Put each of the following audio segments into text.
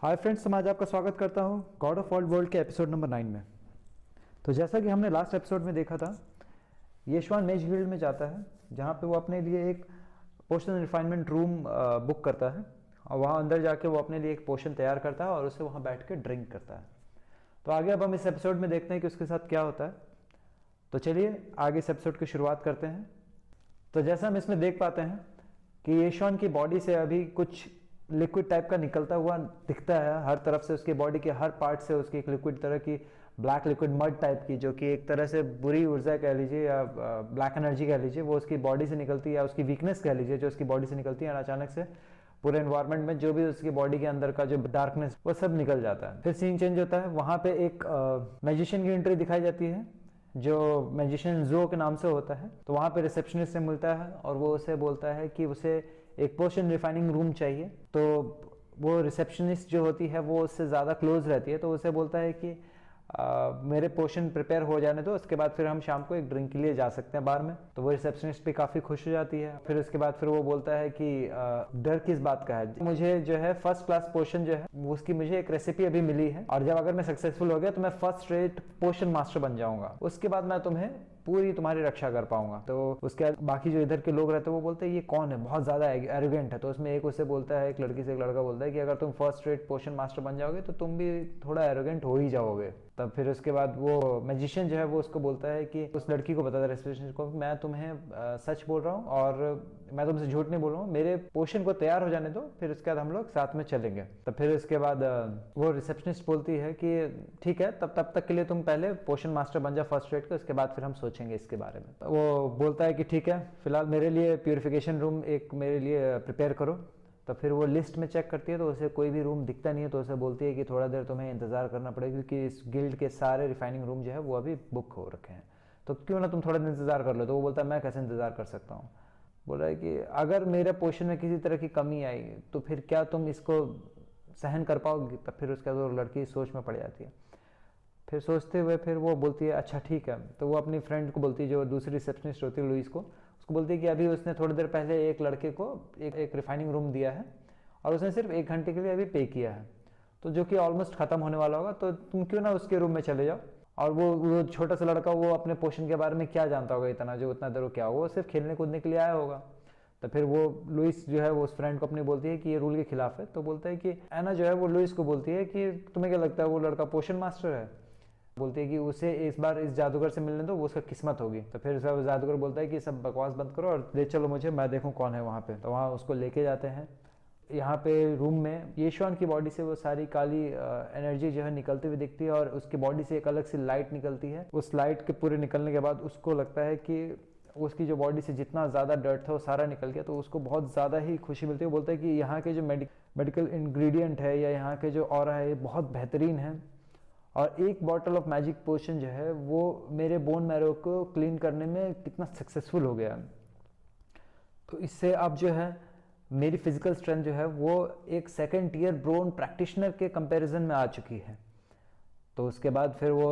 Hi friends, मैं आज आपका स्वागत करता हूं गॉड ऑफ ऑल वर्ल्ड के एपिसोड नंबर 9 में। तो जैसा कि हमने लास्ट एपिसोड में देखा था, येशवान मेज गिल्ड में जाता है जहां पे वो अपने लिए एक पोशन रिफाइनमेंट रूम बुक करता है और वहां अंदर जाके वो अपने लिए एक पोशन तैयार करता है और उसे वहां बैठ के ड्रिंक करता है। तो आगे अब हम इस एपिसोड में देखते हैं कि उसके साथ क्या होता है। तो चलिए आगे इस एपिसोड की शुरुआत करते हैं। तो जैसा हम इसमें देख पाते हैं कि येशवान की बॉडी से अभी कुछ लिक्विड टाइप का निकलता हुआ दिखता है। हर तरफ से उसकी बॉडी के हर पार्ट से उसकी एक लिक्विड तरह की ब्लैक लिक्विड मड टाइप की, जो कि एक तरह से बुरी ऊर्जा कह लीजिए या ब्लैक एनर्जी कह लीजिए, वो उसकी बॉडी से निकलती है, या उसकी वीकनेस कह लीजिए जो उसकी बॉडी से निकलती है। और अचानक से पूरे एनवायरनमेंट में जो भी उसकी बॉडी के अंदर का जो डार्कनेस वो सब निकल जाता है। फिर सीन चेंज होता है। वहां पे एक मैजिशियन की एंट्री दिखाई जाती है जो मैजिशियन जो के नाम से होता है। तो वहां पे रिसेप्शनिस्ट से मिलता है और वो उसे बोलता है कि उसे एक पोशन रिफाइनिंग रूम चाहिए। तो वो रिसेप्शनिस्ट जो होती है वो उससे ज़्यादा क्लोज रहती है, तो उसे बोलता है कि मेरे पोशन प्रिपेयर हो जाने दो, उसके बाद फिर हम शाम को एक ड्रिंक के लिए जा सकते हैं बार में। तो वो रिसेप्शनिस्ट भी काफ़ी खुश हो जाती है। फिर उसके बाद फिर वो बोलता है कि डर किस बात का है, मुझे जो है फर्स्ट क्लास पोशन जो है उसकी मुझे एक रेसिपी अभी मिली है और जब अगर मैं सक्सेसफुल हो गया तो मैं फर्स्ट रेट पोशन मास्टर बन जाऊंगा, उसके बाद मैं तुम्हें पूरी तुम्हारी रक्षा कर पाऊंगा। तो उसके बाकी जो इधर के लोग रहते हैं वो बोलते हैं ये कौन है, बहुत ज्यादा एरोगेंट है। तो उसमें एक उसे बोलता है, एक लड़की से एक लड़का बोलता है कि अगर तुम फर्स्ट रेट पोशन मास्टर बन जाओगे तो तुम भी थोड़ा एरोगेंट हो ही जाओगे। तब फिर उसके बाद वो मैजिशियन जो है वो उसको बोलता है कि उस लड़की को बताता है रिसेप्शनिस्ट को, मैं तुम्हें सच बोल रहा हूँ और मैं तुमसे झूठ नहीं बोल रहा हूँ, मेरे पोशन को तैयार हो जाने दो, फिर उसके बाद हम लोग साथ में चलेंगे। तब फिर उसके बाद वो रिसेप्शनिस्ट बोलती है कि ठीक है, तब तक के लिए तुम पहले पोशन मास्टर बन जाओ फर्स्ट रेट के, उसके बाद फिर हम सोचेंगे इसके बारे में। वो बोलता है कि ठीक है, फिलहाल मेरे लिए प्यूरिफिकेशन रूम एक मेरे लिए प्रिपेयर करो। तो फिर वो लिस्ट में चेक करती है तो उसे कोई भी रूम दिखता नहीं है। तो उसे बोलती है कि थोड़ा देर तुम्हें इंतजार करना पड़ेगा क्योंकि इस गिल्ड के सारे रिफाइनिंग रूम जो है वो अभी बुक हो रखे हैं, तो क्यों ना तुम थोड़ा दिन इंतजार कर लो। तो वो बोलता है मैं कैसे इंतजार कर सकता हूँ। बोल रहा है कि अगर मेरे पोशन में किसी तरह की कमी आई तो फिर क्या तुम इसको सहन कर पाओगे। तब फिर उसके बाद वो लड़की सोच में पड़ जाती है। फिर सोचते हुए फिर वो बोलती है अच्छा ठीक है। तो वो अपनी फ्रेंड को बोलती है जो दूसरी रिसेप्शनिस्ट होती है लुइस को, उसको बोलती है कि अभी उसने थोड़ी देर पहले एक लड़के को एक रिफाइनिंग रूम दिया है और उसने सिर्फ 1 घंटे के लिए अभी पे किया है, तो जो कि ऑलमोस्ट खत्म होने वाला होगा, तो तुम क्यों ना उसके रूम में चले जाओ। और वो छोटा सा लड़का वो अपने पोशन के बारे में क्या जानता होगा इतना, जो उतना देर क्या होगा, वो सिर्फ खेलने कूदने के लिए आया होगा। तो फिर वो लुइस जो है वो उस फ्रेंड को अपनी बोलती है कि ये रूल के खिलाफ है। तो बोलता है कि एना जो है वो लुइस को बोलती है कि तुम्हें क्या लगता है वो लड़का पोशन मास्टर है। बोलती है कि उसे इस बार इस जादूगर से मिलने दो, वो उसका किस्मत होगी। तो फिर सब जादूगर बोलता है कि सब बकवास बंद करो और ले चलो मुझे, मैं देखूं कौन है वहाँ पे। तो वहाँ उसको लेके जाते हैं। यहाँ पे रूम में येशवान की बॉडी से वो सारी काली एनर्जी जो है निकलती हुई दिखती है और उसकी बॉडी से एक अलग सी लाइट निकलती है। उस लाइट के पूरे निकलने के बाद उसको लगता है कि उसकी जो बॉडी से जितना ज़्यादा डर्ट था वो सारा निकल गया, तो उसको बहुत ज़्यादा ही खुशी मिलती है। वो बोलता है कि यहाँ के जो मेडिकल इंग्रेडिएंट है या यहाँ के जो ऑरा है ये बहुत बेहतरीन है और एक बॉटल ऑफ मैजिक पोशन जो है वो मेरे बोन मैरो को क्लीन करने में कितना सक्सेसफुल हो गया। तो इससे अब जो है मेरी फिजिकल स्ट्रेंथ जो है वो एक सेकेंड टीयर ब्रोन प्रैक्टिशनर के कंपैरिजन में आ चुकी है। तो उसके बाद फिर वो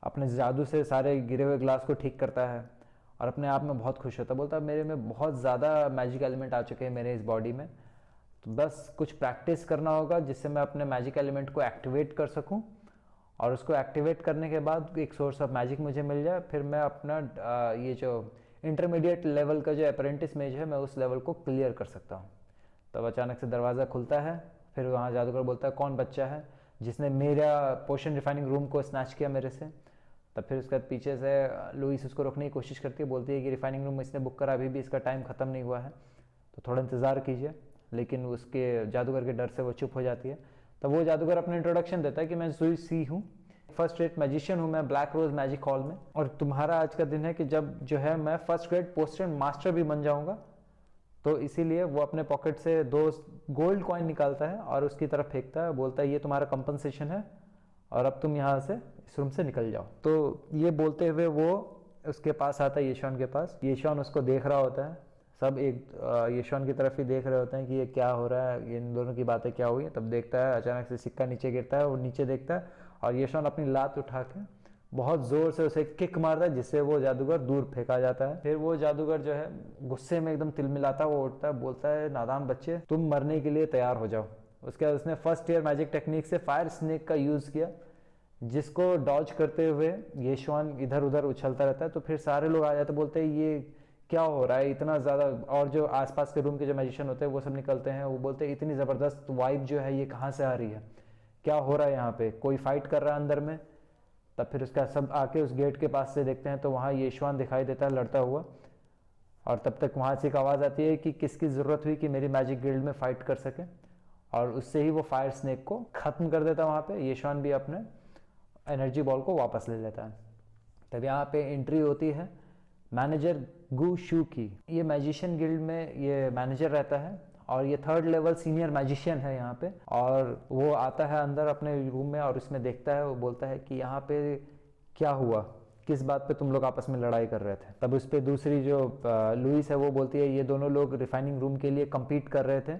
अपने जादू से सारे गिरे हुए ग्लास को ठीक करता है और अपने आप में बहुत खुश होता है। बोलता है मेरे में बहुत ज़्यादा मैजिक एलिमेंट आ चुके हैं मेरे इस बॉडी में, तो बस कुछ प्रैक्टिस करना होगा जिससे मैं अपने मैजिक एलिमेंट को एक्टिवेट कर सकूं और उसको एक्टिवेट करने के बाद एक सोर्स ऑफ मैजिक मुझे मिल जाए, फिर मैं अपना ये जो इंटरमीडिएट लेवल का जो अप्रेंटिस मेज है मैं उस लेवल को क्लियर कर सकता हूँ। तब अचानक से दरवाज़ा खुलता है। फिर वहाँ जादूगर बोलता है कौन बच्चा है जिसने मेरा पोशन रिफाइनिंग रूम को स्नैच किया मेरे से। तब फिर उसके बाद पीछे से लुइस उसको रोकने की कोशिश करती है, बोलती है कि रिफाइनिंग रूम इसने बुक करा, अभी भी इसका टाइम ख़त्म नहीं हुआ है, तो थोड़ा इंतज़ार कीजिए। लेकिन उसके जादूगर के डर से वो चुप हो जाती है। तब वो जादूगर अपना इंट्रोडक्शन देता है कि मैं सुई सी हूँ, फर्स्ट रेट मैजिशियन हूँ मैं ब्लैक रोज मैजिक हॉल में, और तुम्हारा आज का दिन है कि जब जो है मैं फर्स्ट ग्रेड पोस्टर मास्टर भी बन जाऊंगा। तो इसीलिए वो अपने पॉकेट से 2 गोल्ड कॉइन निकालता है और उसकी तरफ फेंकता है, बोलता है ये तुम्हारा कंपनसेशन है और अब तुम यहाँ से इस रूम से निकल जाओ। तो ये बोलते हुए वो उसके पास आता है, येशवान के पास। येशवान उसको देख रहा होता है, सब एक येशवान की तरफ ही देख रहे होते हैं कि ये क्या हो रहा है, इन दोनों की बातें क्या हुई। तब देखता है अचानक से सिक्का नीचे गिरता है, वो नीचे देखता है और येशवान अपनी लात उठा के बहुत जोर से उसे किक मारता है जिससे वो जादूगर दूर फेंका जाता है। फिर वो जादूगर जो है गुस्से में एकदम तिलमिलाता वो उठता है, बोलता है नादान बच्चे तुम मरने के लिए तैयार हो जाओ। उसके बाद उसने फर्स्ट ईयर मैजिक टेक्निक से फायर स्नेक का यूज़ किया, जिसको डॉज करते हुए येशुआन इधर उधर उछलता रहता है। तो फिर सारे लोग आ जाते, बोलते हैं ये क्या हो रहा है इतना ज़्यादा, और जो आसपास के रूम के जो मैजिशियन होते हैं वो सब निकलते हैं, वो बोलते हैं इतनी ज़बरदस्त वाइब जो है ये कहाँ से आ रही है, क्या हो रहा है यहाँ पे, कोई फाइट कर रहा है अंदर में। तब फिर उसका सब आके उस गेट के पास से देखते हैं तो वहाँ येशुआन दिखाई देता है लड़ता हुआ, और तब तक वहाँ से एक आवाज़ आती है कि किसकी ज़रूरत हुई कि मेरी मैजिक गिल्ड में फ़ाइट कर सके, और उससे ही वो फायर स्नेक को ख़त्म कर देता है। वहाँ पे येशुआन भी अपने एनर्जी बॉल को वापस ले लेता है। तब यहाँ पे एंट्री होती है मैनेजर गु शू की। ये मैजिशियन गिल्ड में ये मैनेजर रहता है, और ये 3rd लेवल सीनियर मैजिशियन है यहाँ पे। और वो आता है अंदर अपने रूम में और उसमें देखता है, वो बोलता है कि यहाँ पे क्या हुआ, किस बात पे तुम लोग आपस में लड़ाई कर रहे थे। तब उस पर दूसरी जो लुइस है वो बोलती है ये दोनों लोग रिफाइनिंग रूम के लिए कम्पीट कर रहे थे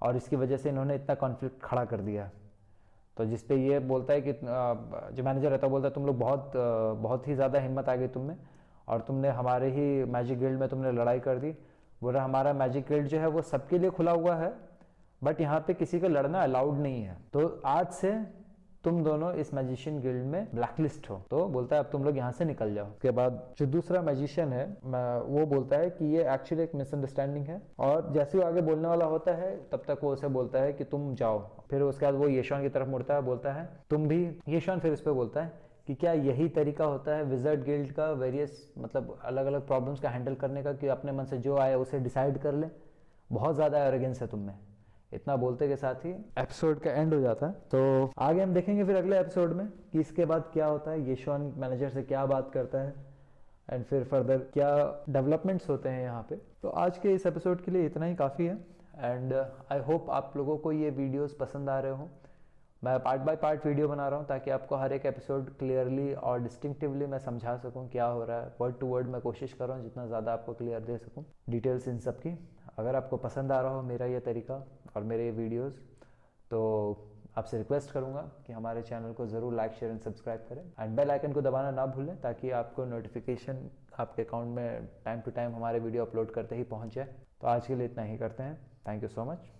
और इसकी वजह से इन्होंने इतना कॉन्फ्लिक्ट खड़ा कर दिया। तो जिस पे ये बोलता है कि जो मैनेजर रहता है बोलता है तुम लोग बहुत ही ज़्यादा हिम्मत आ गई तुम में, और तुमने हमारे ही मैजिक गिल्ड में तुमने लड़ाई कर दी। बोला हमारा मैजिक गिल्ड जो है वो सबके लिए खुला हुआ है, बट यहाँ पे किसी को लड़ना अलाउड नहीं है, तो आज से तुम दोनों इस मैजिशियन गिल्ड में ब्लैकलिस्ट हो। तो बोलता है अब तुम लोग यहाँ से निकल जाओ। उसके बाद जो दूसरा मैजिशियन है वो बोलता है कि ये एक्चुअली एक मिसअंडरस्टैंडिंग है, और जैसे वो आगे बोलने वाला होता है तब तक वो उसे बोलता है कि तुम जाओ। फिर उसके बाद वो येशुआन की तरफ मुड़ता है, बोलता है तुम भी। येशुआन फिर उस पर बोलता है कि क्या यही तरीका होता है विज़र्ड गिल्ड का वेरियस मतलब अलग अलग प्रॉब्लम्स का हैंडल करने का, कि अपने मन से जो आए उसे डिसाइड कर ले, बहुत ज़्यादा एरोगेंस है तुम में। इतना बोलते के साथ ही एपिसोड का एंड हो जाता है। तो आगे हम देखेंगे फिर अगले एपिसोड में कि इसके बाद क्या होता है, येशुआन मैनेजर से क्या बात करता है, एंड फिर फर्दर क्या डेवलपमेंट्स होते हैं यहाँ पे। तो आज के इस एपिसोड के लिए इतना ही काफ़ी है, एंड आई होप आप लोगों को ये वीडियोस पसंद आ रहे हो। मैं पार्ट बाय पार्ट वीडियो बना रहा हूँ ताकि आपको हर एक एपिसोड क्लियरली और डिस्टिंक्टिवली मैं समझा सकूँ क्या हो रहा है। वर्ड टू वर्ड मैं कोशिश कर रहा हूँ जितना ज़्यादा आपको क्लियर दे सकूँ डिटेल्स इन सब की। अगर आपको पसंद आ रहा हो मेरा ये तरीका और मेरे ये वीडियोस, तो आपसे रिक्वेस्ट करूँगा कि हमारे चैनल को ज़रूर लाइक शेयर एंड सब्सक्राइब करें, एंड बेल आइकन को दबाना ना भूलें ताकि आपको नोटिफिकेशन आपके अकाउंट में टाइम टू टाइम हमारे वीडियो अपलोड करते ही पहुँच जाए। तो आज के लिए इतना ही करते हैं। Thank you so much.